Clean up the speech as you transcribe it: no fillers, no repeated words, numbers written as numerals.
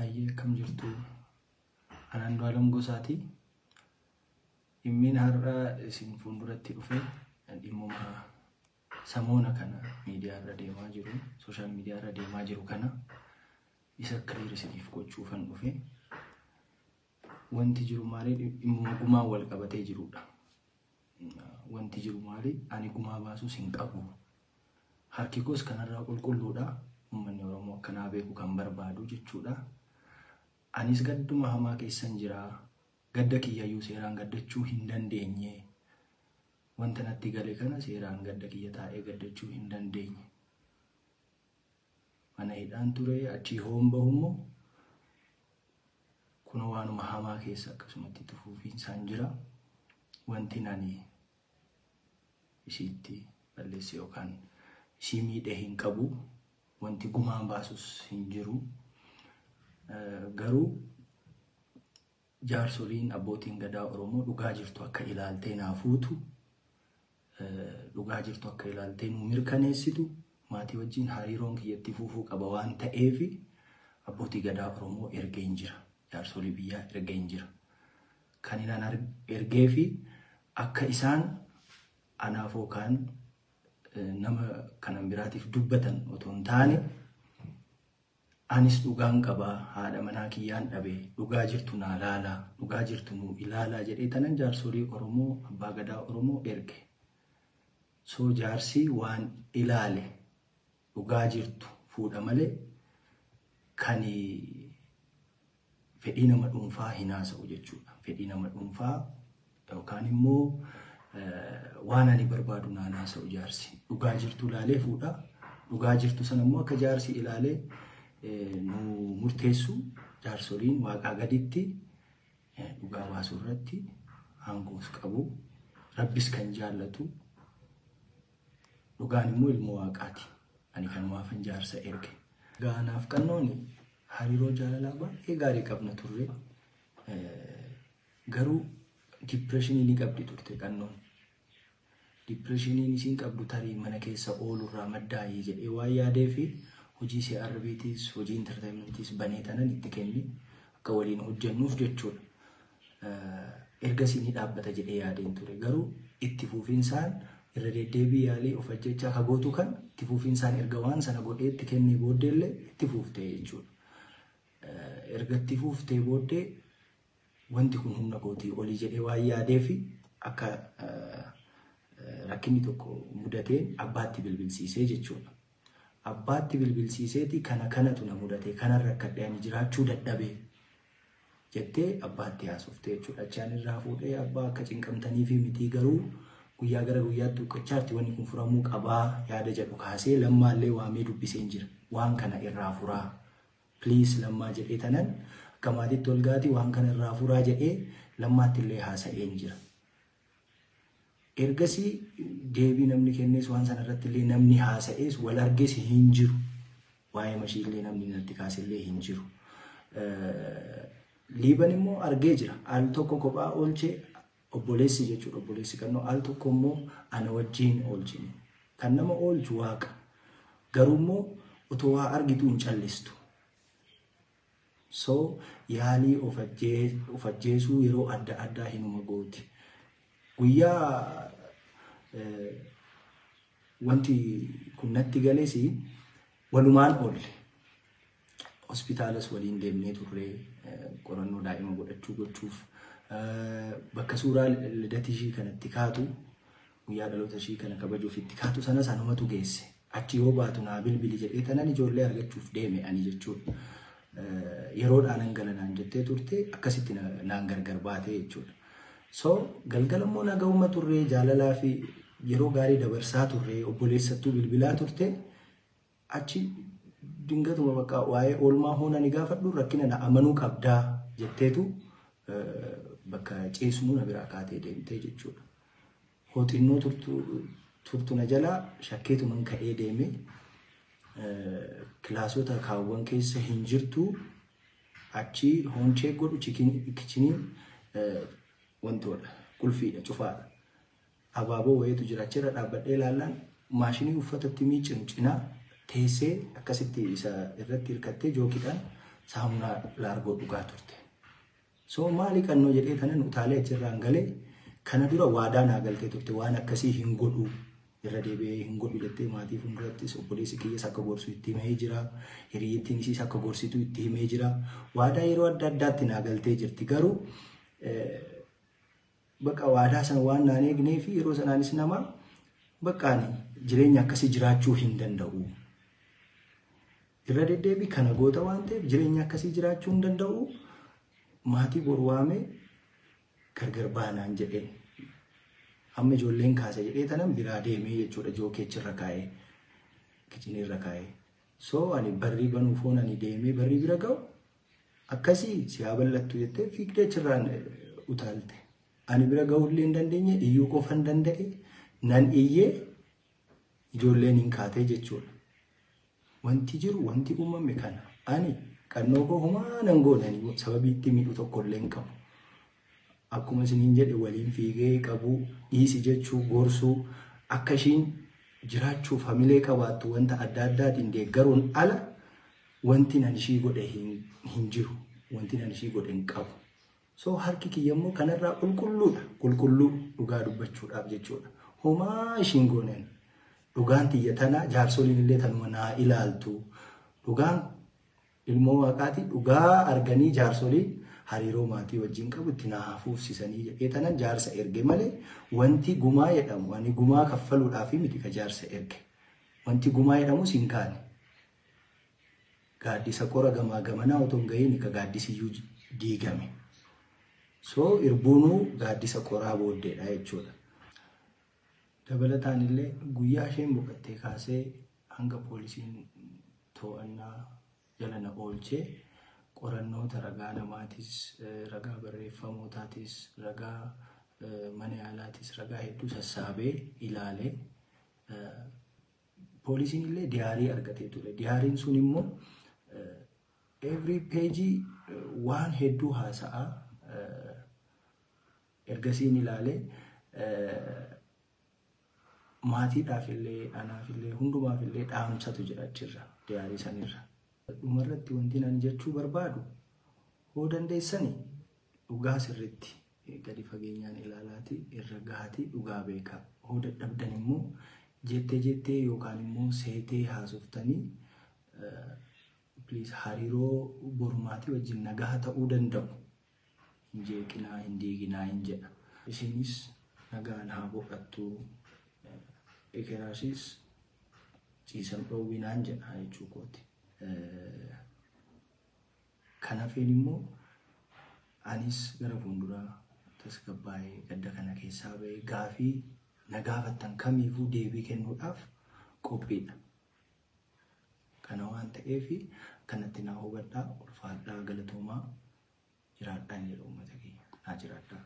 Hayyee kam jirtu anaan Andu'aalem Gosaati. Dhimmiin har'a isin fuulduratti dhufe dhimmuma samoona kana miidiyaa irra deemaa jiru, sooshaal miidiyaa irra deemaa jiru kana isa kiriir isiniif gochuufan dhufe. Wanti jiru maali? Dhimmuma gumaa wal qabatee jirudha. Wanti jiru maali? Ani gumaa baasuus hin qabu. Harki koos kanarraa qulqulluudha. Uummanni Oromoo akkanaa beeku kan barbaadu jechuudha. Anis gadduma hamaa keessan jira. Gadda kiyyayyuu seeraan gaddachuu hin dandeenye. Wanta natti gale kana seeraan gadda kiyya taa'ee gaddachuu hin dandeenye. Mana hidhaan ture achii hoon bahummoo kun waanuma hamaa keessa akkasumatti tufuufiinsaan jira. Wanti nani isiitti balleesse yookaan ishii miidhee hin qabu. Wanti gumaan baasus hin jiru. Garuu jaarsoliin abbootiin gadaa Oromoo dhugaa jirtu akka ilaaltee naafuutu, dhugaa jirtu akka ilaaltee nu mirkaneessitu, maatii wajjin hariiroon kiyyatti fuufuu qaba waan ta'eef abbootii gadaa Oromoo ergeen jira. Jaarsolii biyyaa ergeen jira. Kan inaan ergee fi akka isaan anaaf yookaan nama kanan biraatiif dubbatan otoo hin taane anis dhugaan qabaa haadha manaa kiyyaan dhabe dhugaa jirtu naa laalaa dhugaa jirtu nu ilaalaa jedhee tanan jaarsolii Oromoo abbaa gadaa Oromoo erge. So jaarsii waan ilaale dhugaa jirtu fuudha malee kan fedhii nama dhuunfaa hin haasa'u jechuudha. Fedhii nama dhuunfaa yookaan immoo waan ani barbaadu naan haasa'u jaarsi. Dhugaa jirtu ilaalee fuudha. Dhugaa jirtu sana immoo akka jaarsi ilaalee nu murteessu jaarsoliin waaqaa gaditti dhugaa baasuu irratti aangoos qabu. Rabbis kan jaallatu dhugaan immoo ilmoo waaqaati. Ani kanumaafan jaarsa erge. Gaanaaf qannooni hariiroo jaalalaa baay'ee gaarii qabna turre. Garuu dipireeshinii ni qabdi turte qannoon. Dipireeshiniin isiin qabdu tarii mana keessa oolurraa maddaa'ee jedhee waan yaadee fi hojii CRBTs hojii entertainmentis banee tanan itti kenni akka waliin hojjennuuf jechuudha. Ergasii ni dhaabbata jedhee yaadeen ture. Garuu itti fuufinsaan irra deddeebii yaalii of ajjechaa kagootu kan itti fuufinsaan erga waan sana godhee itti kennee booddeellee itti fuuftee jechuudha. Erga itti fuuftee booddee wanti kun humna kootii olii jedhee waan yaadee fi akka rakkinni tokko mudateen abbaatti bilbilsiisee jechuudha. Abbaatti bilbilsiiseeti kanatu na mudatee kanarra akkadhee ani jiraachuu dadhabee jettee abbaatti haasoftee jechuudha. Achaan irraa fuudhee abbaa akka cinqamtanii fi mitii garuu guyyaa gara guyyaatti uqqachaatti wanni kun furamuu qabaa yaada jedhu kaasee lammaallee waamee dubbiseen jira. Waan kana irraa furaa. Please lammaa jedhee tanan akka maatiitti ol gaati waan kana irraa furaa jedhee lammaatti illee haasa'een jira. Ergasii deebii namni kennees waan sana irratti illee namni haasa'ees wal argees hin jiru. Waa'ee mashii illee namni natti kaasellee hin jiru. Liiban immoo argee jira. Al tokko kophaa oolchee obboleessi jechuudha. Obboleessi kannoo al tokko immoo ana wajjin oolchine. Kan nama oolchu waaqa. Garuu immoo otoo waa argitu hin callistu. So yaalii of ajjeesuu yeroo adda addaa hinuma gooti. Guyyaa wanti kun natti galeesi walumaan oolle. Hospitaalas waliin deemnee turre qorannoo daa'ima gochuuf bakka suuraa lidata ishii kanatti kaatu guyyaa dhaloota ishii kana kabajuuf itti kaatu sana sanumatu geesse. Achi yoo baatu naa bilbili jedhee tanan ijoollee argachuuf deeme ani jechuudha. Yeroodhaan galanaan jettee turte akkasitti naan gargar baatee jechuudha. So galgala immoo nagahuma turre jaalalaa fi yeroo gaarii dabarsaa turre obboleessattuu bilbilaa turte achi dingatuma bakka waa'ee oolmaa hoona ni gaafadhu rakkina na amanuu qabdaa jetteetu bakka ceesumuu na biraa kaatee deemtee jechuudha. Hooxinnoo turtu na jalaa shakkeetuman ka'ee deeme kilaasota kaawwan keessa hin jirtu achi hoonchee godhu kichiniin wantoota kulfiidha cufaadha. Abaaboo wayiitu jira achirra dhaabbadhee ilaallaan maashinii uffatatti miicinu cinaa teessee akkasitti isa irratti hirkattee jookiidhaan saamunaa laargoo dhugaa turte. So maali kannoo jedhee tanan utaalee achirraan galee kana dura waadaa naa galtee turte waan akkasii hin godhu irra deebi'ee hin godhu jettee maatii fuuldurattis obboleessi kiyyaas akka gorsu itti himee jira. Hiriyyittiin isiis akka gorsitu itti himee jira. Waadaa yeroo adda addaatti naa galtee jirti garuu bakka waadaa sana waan naan eegnee fi yeroo sanaanis nama bakkaan jireenya akkasii jiraachuu hin danda'u. Irra deddeebi kana goota waan ta'eef jireenya akkasii jiraachuu hin danda'u. Maatii boru waamee gargar baanaan jedhee amma ijoolleen kaase jedhee tanan biraa deemee jechuudha jookeechirra kaa'ee kichinirra kaa'ee. So ani barrii banuuf oon ani deemee barrii bira ga'u akkasii si haa bal'attu jettee fiigdee achirraan utaalte. Ani bira ga'uullee hin dandeenye iyyuu qofa hin danda'e nan iyyee ijoolleen hin kaatee jechuudha. Wanti jiru wanti uumame kana ani kannoo koo humaa nan goonanii sababii itti miidhu tokkollee hin qabu. Akkuma isiniin jedhe waliin fiigee qabu dhiisi jechuu gorsuu akka ishiin jiraachuuf hamilee qabaattu wanta adda addaatiin deeggaruun ala wanti nan ishii godhe hin jiru. Wanti nan ishii godhe hin qabu. So harki kiyya immoo kanarraa qulqulluudha. Qulqulluu dhugaa dubbachuudhaaf jechuudha. Humaa ishiin goonen dhugaan tiyya tana jaarsoliin illee tanuma naa ilaaltu. Dhugaan ilmoo waaqaati dhugaa arganii jaarsoliin hariiroo maatii wajjin qabu itti naa fuufsisanii jedhee tanan jaarsa erge malee wanti gumaa jedhamu ani gumaa kaffaluudhaaf miti ka jaarsa erge. Wanti gumaa jedhamus hin kaane. Gaaddisa qora gamaa gamanaa otoo hin gahiin ka gaaddisiyyuu diigame. So irbuunuu gaaddisa qoraa booddeedha jechuudha. Dabalataan illee guyyaa isheen boqottee kaasee hanga poolisiin to'annaa jala na oolchee qorannoota ragaa namaatis, ragaa barreeffamootaatis, ragaa mana yaalaatis, ragaa hedduu sassaabee ilaalee poolisiin illee diyaarii argatee ture. Diyaariin sun immoo every page waan hedduu haasa'a. Ergasiin ilaalee maatiidhaaf illee anaaf illee hundumaaf illee dhaamsatu jira achirra diyaarii sanirra. Dhumarratti wanti nan jechuu barbaadu hoo dandeessanii dhugaa sirriitti gadi fageenyaan ilaalaati irra gahaati dhugaa beekaa. Hoo dadhabdan immoo jettee yookaan immoo seetee haasoftanii please hariiroo bormaatii wajjin nagaa ta'uu danda'u. Hin jeeqinaa hin diiginaa hin jedha. Isinis nagaan haa boqattu. Ekeraashis ciisan dhoowwinaan jedha jechuu kooti. Kanaafin immoo anis gara fuulduraa tasgabbaa'ee gadda kana keessaa ba'ee gaafii na gaafattan kamiifuu deebii kennuudhaaf qophiidha. Kana waan ta'eef kanatti na hubadhaa ulfaadhaa galatoomaa jiraadhaan jedhu uummata keenya naa jiraadhaa.